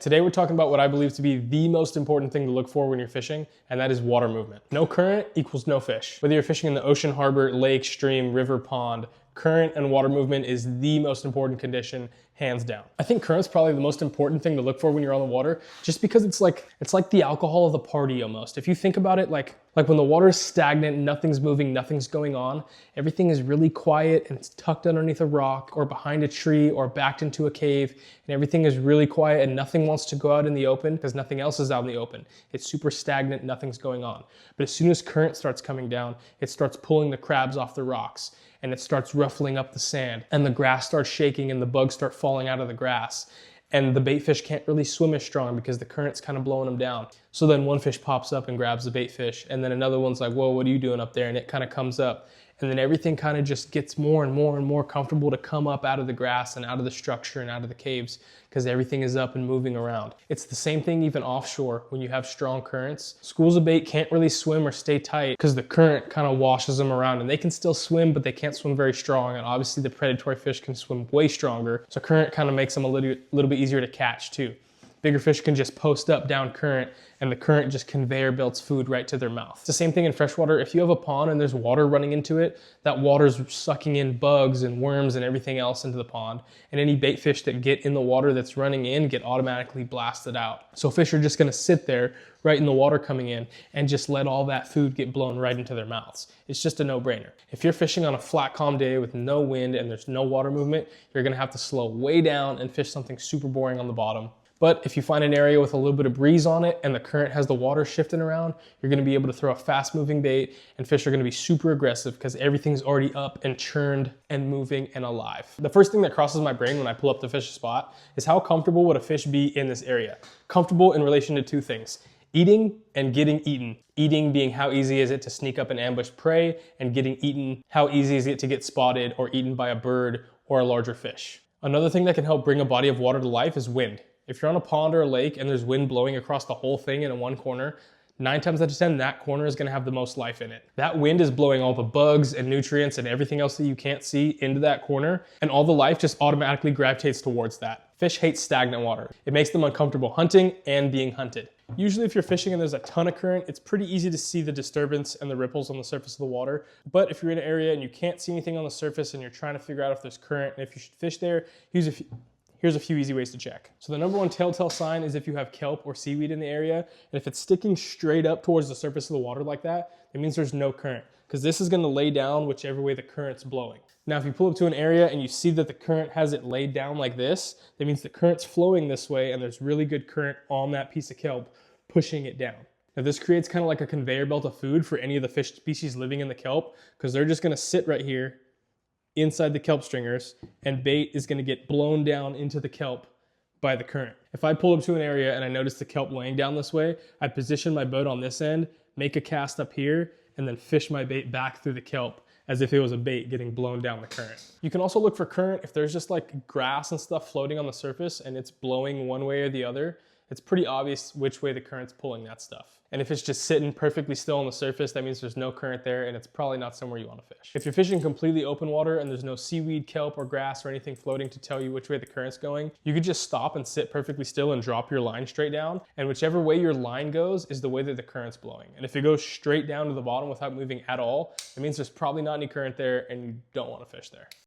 Today we're talking about what I believe to be the most important thing to look for when you're fishing, and that is water movement. No current equals no fish. Whether you're fishing in the ocean, harbor, lake, stream, river, pond, current and water movement is the most important condition, hands down. I think current's probably the most important thing to look for when you're on the water, just because it's like the alcohol of the party almost. If you think about it, like when the water is stagnant, nothing's moving, nothing's going on, everything is really quiet and it's tucked underneath a rock or behind a tree or backed into a cave, and everything is really quiet and nothing wants to go out in the open because nothing else is out in the open. It's super stagnant, nothing's going on. But as soon as current starts coming down, it starts pulling the crabs off the rocks, and it starts ruffling up the sand, and the grass starts shaking and the bugs start falling out of the grass. And the bait fish can't really swim as strong because the current's kind of blowing them down. So then one fish pops up and grabs the bait fish, and then another one's like, whoa, what are you doing up there? And it kind of comes up. And then everything kind of just gets more and more and more comfortable to come up out of the grass and out of the structure and out of the caves because everything is up and moving around. It's the same thing even offshore when you have strong currents. Schools of bait can't really swim or stay tight because the current kind of washes them around, and they can still swim, but they can't swim very strong. And obviously the predatory fish can swim way stronger. So current kind of makes them a little bit easier to catch too. Bigger fish can just post up down current, and the current just conveyor belts food right to their mouth. It's the same thing in freshwater. If you have a pond and there's water running into it, that water's sucking in bugs and worms and everything else into the pond. And any bait fish that get in the water that's running in get automatically blasted out. So fish are just gonna sit there right in the water coming in and just let all that food get blown right into their mouths. It's just a no-brainer. If you're fishing on a flat, calm day with no wind and there's no water movement, you're gonna have to slow way down and fish something super boring on the bottom. But if you find an area with a little bit of breeze on it and the current has the water shifting around, you're gonna be able to throw a fast moving bait, and fish are gonna be super aggressive because everything's already up and churned and moving and alive. The first thing that crosses my brain when I pull up to fish a spot is how comfortable would a fish be in this area? Comfortable in relation to two things: eating and getting eaten. Eating being how easy is it to sneak up and ambush prey, and getting eaten, how easy is it to get spotted or eaten by a bird or a larger fish. Another thing that can help bring a body of water to life is wind. If you're on a pond or a lake and there's wind blowing across the whole thing in one corner, 9 times out of 10, that corner is gonna have the most life in it. That wind is blowing all the bugs and nutrients and everything else that you can't see into that corner, and all the life just automatically gravitates towards that. Fish hate stagnant water. It makes them uncomfortable hunting and being hunted. Usually if you're fishing and there's a ton of current, it's pretty easy to see the disturbance and the ripples on the surface of the water. But if you're in an area and you can't see anything on the surface and you're trying to figure out if there's current and if you should fish there, here's a few easy ways to check. So the number one telltale sign is if you have kelp or seaweed in the area, and if it's sticking straight up towards the surface of the water like that, it means there's no current, because this is gonna lay down whichever way the current's blowing. Now, if you pull up to an area and you see that the current has it laid down like this, that means the current's flowing this way and there's really good current on that piece of kelp pushing it down. Now this creates kind of like a conveyor belt of food for any of the fish species living in the kelp, because they're just gonna sit right here inside the kelp stringers, and bait is gonna get blown down into the kelp by the current. If I pull up to an area and I notice the kelp laying down this way, I position my boat on this end, make a cast up here, and then fish my bait back through the kelp as if it was a bait getting blown down the current. You can also look for current if there's just like grass and stuff floating on the surface and it's blowing one way or the other. It's pretty obvious which way the current's pulling that stuff. And if it's just sitting perfectly still on the surface, that means there's no current there and it's probably not somewhere you want to fish. If you're fishing completely open water and there's no seaweed, kelp, or grass or anything floating to tell you which way the current's going, you could just stop and sit perfectly still and drop your line straight down. And whichever way your line goes is the way that the current's blowing. And if it goes straight down to the bottom without moving at all, it means there's probably not any current there and you don't want to fish there.